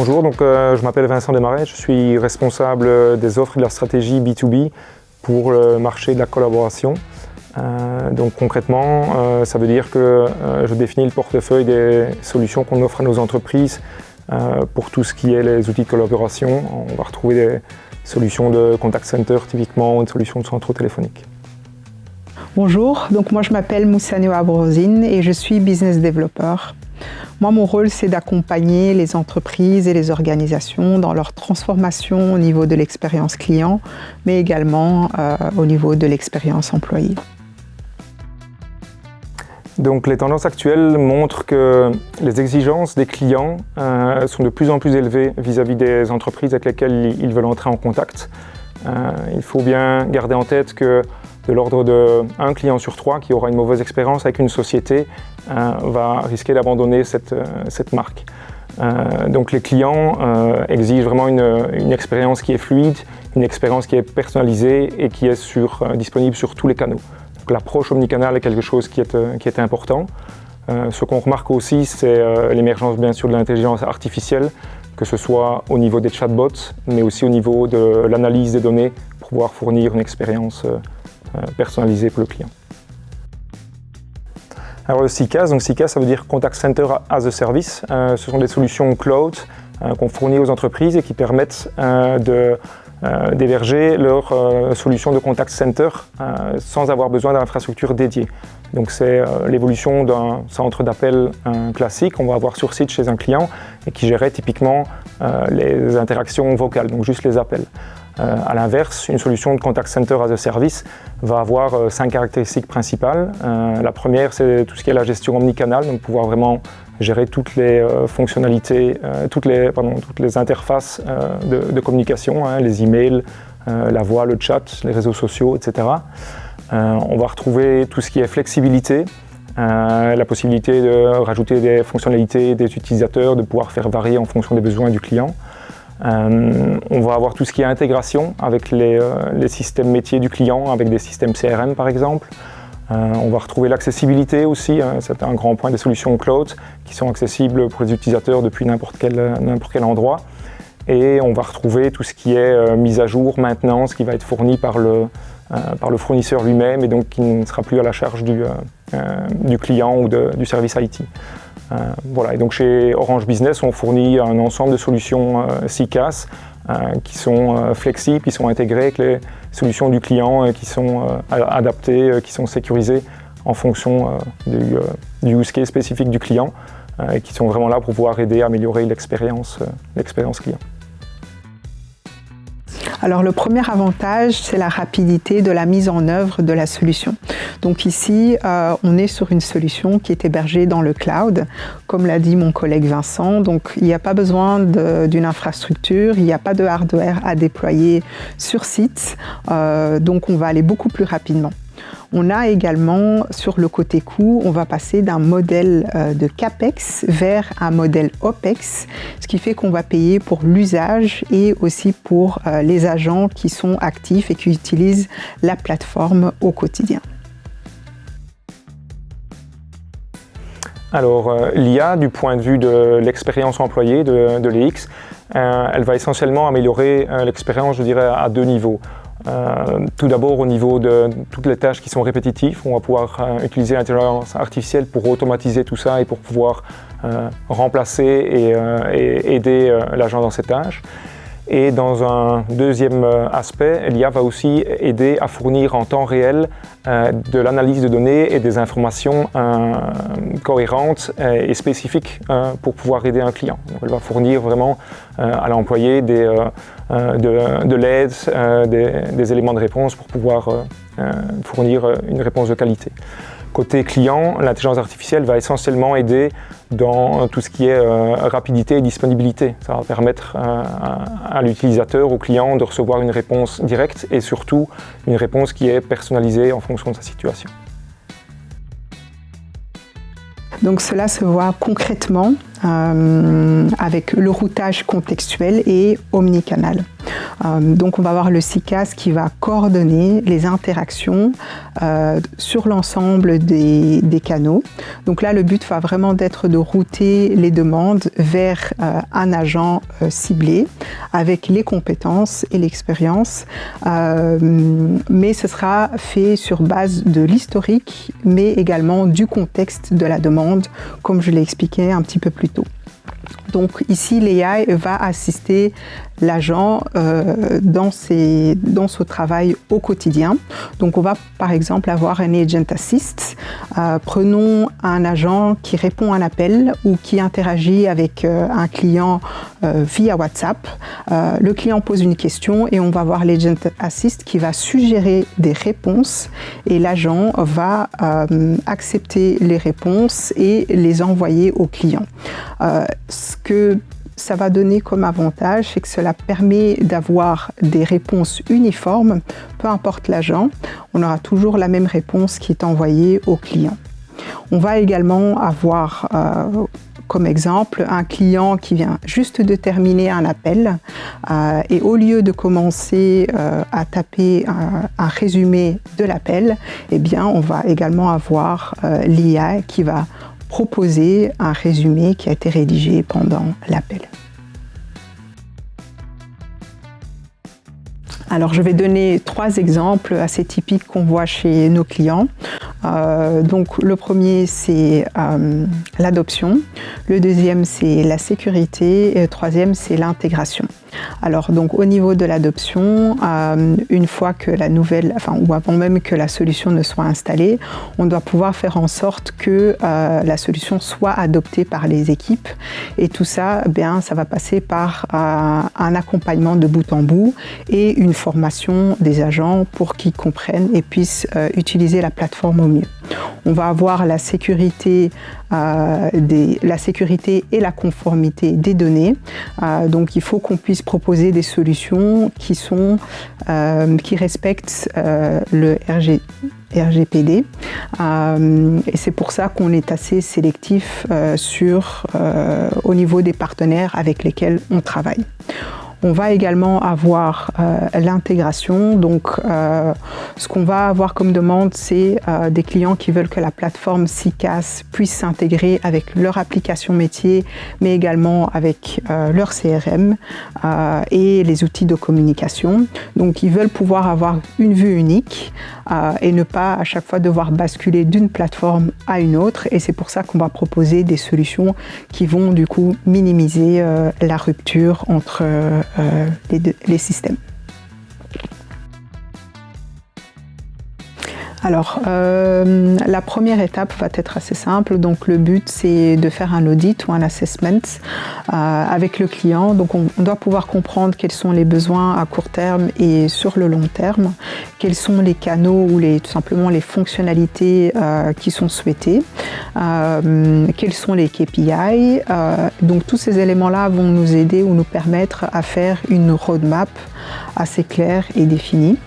Bonjour, je m'appelle Vincent Desmarais, je suis responsable des offres et de la stratégie B2B pour le marché de la collaboration. Concrètement, ça veut dire que je définis le portefeuille des solutions qu'on offre à nos entreprises pour tout ce qui est les outils de collaboration. On va retrouver des solutions de contact center typiquement, des solutions de centraux téléphoniques. Bonjour, moi je m'appelle Moussane Abrosine et je suis business developer. Moi, mon rôle, c'est d'accompagner les entreprises et les organisations dans leur transformation au niveau de l'expérience client, mais également au niveau de l'expérience employée. Donc, les tendances actuelles montrent que les exigences des clients sont de plus en plus élevées vis-à-vis des entreprises avec lesquelles ils veulent entrer en contact. Il faut bien garder en tête que de l'ordre d'un client sur 3 qui aura une mauvaise expérience avec une société va risquer d'abandonner cette marque. Donc les clients exigent vraiment une expérience qui est fluide, une expérience qui est personnalisée et qui est disponible sur tous les canaux. Donc l'approche omnicanale est quelque chose qui est important. Ce qu'on remarque aussi, c'est l'émergence bien sûr de l'intelligence artificielle, que ce soit au niveau des chatbots, mais aussi au niveau de l'analyse des données pour pouvoir fournir une expérience personnalisée pour le client. Alors le CCaaS, CCaaS ça veut dire Contact Center as a Service. Ce sont des solutions cloud qu'on fournit aux entreprises et qui permettent d'héberger leurs solutions de contact center sans avoir besoin d'infrastructures dédiées. Donc c'est l'évolution d'un centre d'appel classique qu'on va avoir sur site chez un client et qui gérait typiquement les interactions vocales, donc juste les appels. À l'inverse, une solution de contact center as a service va avoir 5 caractéristiques principales. La première, c'est tout ce qui est la gestion omnicanale, donc pouvoir vraiment gérer toutes les fonctionnalités, toutes les interfaces de communication, les emails, la voix, le chat, les réseaux sociaux, etc. On va retrouver tout ce qui est flexibilité, la possibilité de rajouter des fonctionnalités des utilisateurs, de pouvoir faire varier en fonction des besoins du client. On va avoir tout ce qui est intégration avec les systèmes métiers du client, avec des systèmes CRM par exemple. On va retrouver l'accessibilité aussi, c'est un grand point des solutions cloud qui sont accessibles pour les utilisateurs depuis n'importe quel endroit. Et on va retrouver tout ce qui est mise à jour, maintenance qui va être fourni par le fournisseur lui-même et donc qui ne sera plus à la charge du client ou du service IT. Voilà. Et donc chez Orange Business, on fournit un ensemble de solutions CCaaS qui sont flexibles, qui sont intégrées avec les solutions du client, qui sont adaptées, qui sont sécurisées en fonction du use case spécifique du client et qui sont vraiment là pour pouvoir aider à améliorer l'expérience client. Alors le premier avantage, c'est la rapidité de la mise en œuvre de la solution. Donc ici, on est sur une solution qui est hébergée dans le cloud, comme l'a dit mon collègue Vincent. Donc il n'y a pas besoin d'une infrastructure, il n'y a pas de hardware à déployer sur site, donc on va aller beaucoup plus rapidement. On a également, sur le côté coût, on va passer d'un modèle de CAPEX vers un modèle OPEX, ce qui fait qu'on va payer pour l'usage et aussi pour les agents qui sont actifs et qui utilisent la plateforme au quotidien. Alors, l'IA, du point de vue de l'expérience employée de l'EX, elle va essentiellement améliorer l'expérience, je dirais, à 2 niveaux. Tout d'abord au niveau de toutes les tâches qui sont répétitives, on va pouvoir utiliser l'intelligence artificielle pour automatiser tout ça et pour pouvoir remplacer et aider l'agent dans ses tâches. Et dans un deuxième aspect, l'IA va aussi aider à fournir en temps réel de l'analyse de données et des informations cohérentes et spécifiques pour pouvoir aider un client. Donc elle va fournir vraiment à l'employé de l'aide, des éléments de réponse pour pouvoir fournir une réponse de qualité. Côté client, l'intelligence artificielle va essentiellement aider dans tout ce qui est rapidité et disponibilité. Ça va permettre à l'utilisateur, au client, de recevoir une réponse directe et surtout une réponse qui est personnalisée en fonction de sa situation. Donc cela se voit concrètement avec le routage contextuel et omnicanal. Donc on va avoir le CCaaS qui va coordonner les interactions sur l'ensemble des canaux. Donc là, le but va vraiment être de router les demandes vers un agent ciblé avec les compétences et l'expérience, mais ce sera fait sur base de l'historique, mais également du contexte de la demande, comme je l'ai expliqué un petit peu plus tôt. Donc ici, l'AI va assister l'agent dans son travail au quotidien. Donc on va par exemple avoir un Agent Assist. Prenons un agent qui répond à un appel ou qui interagit avec un client via WhatsApp. Le client pose une question et on va avoir l'Agent Assist qui va suggérer des réponses et l'agent va accepter les réponses et les envoyer au client. Ce que ça va donner comme avantage, c'est que cela permet d'avoir des réponses uniformes, peu importe l'agent, on aura toujours la même réponse qui est envoyée au client. On va également avoir comme exemple un client qui vient juste de terminer un appel et au lieu de commencer à taper un résumé de l'appel, eh bien on va également avoir l'IA qui va proposer un résumé qui a été rédigé pendant l'appel. Alors, je vais donner 3 exemples assez typiques qu'on voit chez nos clients. Donc, le premier, c'est l'adoption. Le deuxième, c'est la sécurité. Et le troisième, c'est l'intégration. Alors, donc, au niveau de l'adoption, une fois que la nouvelle, ou avant même que la solution ne soit installée, on doit pouvoir faire en sorte que la solution soit adoptée par les équipes. Et tout ça, ça va passer par un accompagnement de bout en bout et une formation des agents pour qu'ils comprennent et puissent utiliser la plateforme au mieux. On va avoir la sécurité et la conformité des données. Donc il faut qu'on puisse proposer des solutions qui respectent le RGPD. Et c'est pour ça qu'on est assez sélectif au niveau des partenaires avec lesquels on travaille. On va également avoir l'intégration. Donc, ce qu'on va avoir comme demande, c'est des clients qui veulent que la plateforme CCaaS puisse s'intégrer avec leur application métier, mais également avec leur CRM et les outils de communication. Donc, ils veulent pouvoir avoir une vue unique et ne pas à chaque fois devoir basculer d'une plateforme à une autre. Et c'est pour ça qu'on va proposer des solutions qui vont du coup minimiser la rupture entre les systèmes. Alors, la première étape va être assez simple. Donc, le but, c'est de faire un audit ou un assessment avec le client. Donc, on doit pouvoir comprendre quels sont les besoins à court terme et sur le long terme, quels sont les canaux ou tout simplement les fonctionnalités qui sont souhaitées, quels sont les KPI. Donc, tous ces éléments-là vont nous aider ou nous permettre à faire une roadmap assez claire et définie.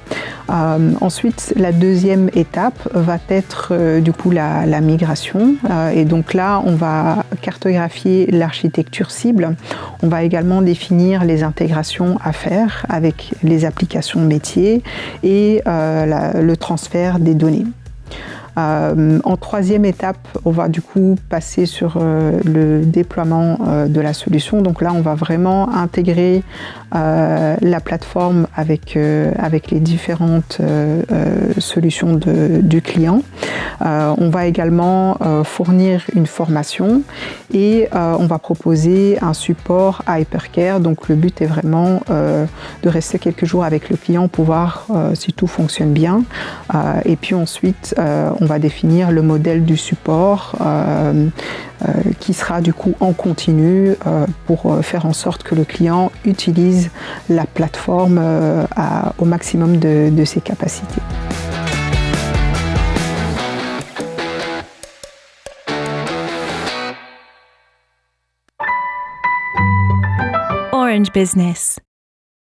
Ensuite, la deuxième étape va être du coup la migration. Et donc là, on va cartographier l'architecture cible. On va également définir les intégrations à faire avec les applications métiers et le transfert des données. En troisième étape, on va du coup passer sur le déploiement de la solution. Donc là, on va vraiment intégrer la plateforme avec les différentes solutions du client. On va également fournir une formation et on va proposer un support à Hypercare. Donc le but est vraiment de rester quelques jours avec le client pour voir si tout fonctionne bien. Et puis ensuite, on va définir le modèle du support qui sera du coup en continu pour faire en sorte que le client utilise la plateforme au maximum de ses capacités. Orange Business.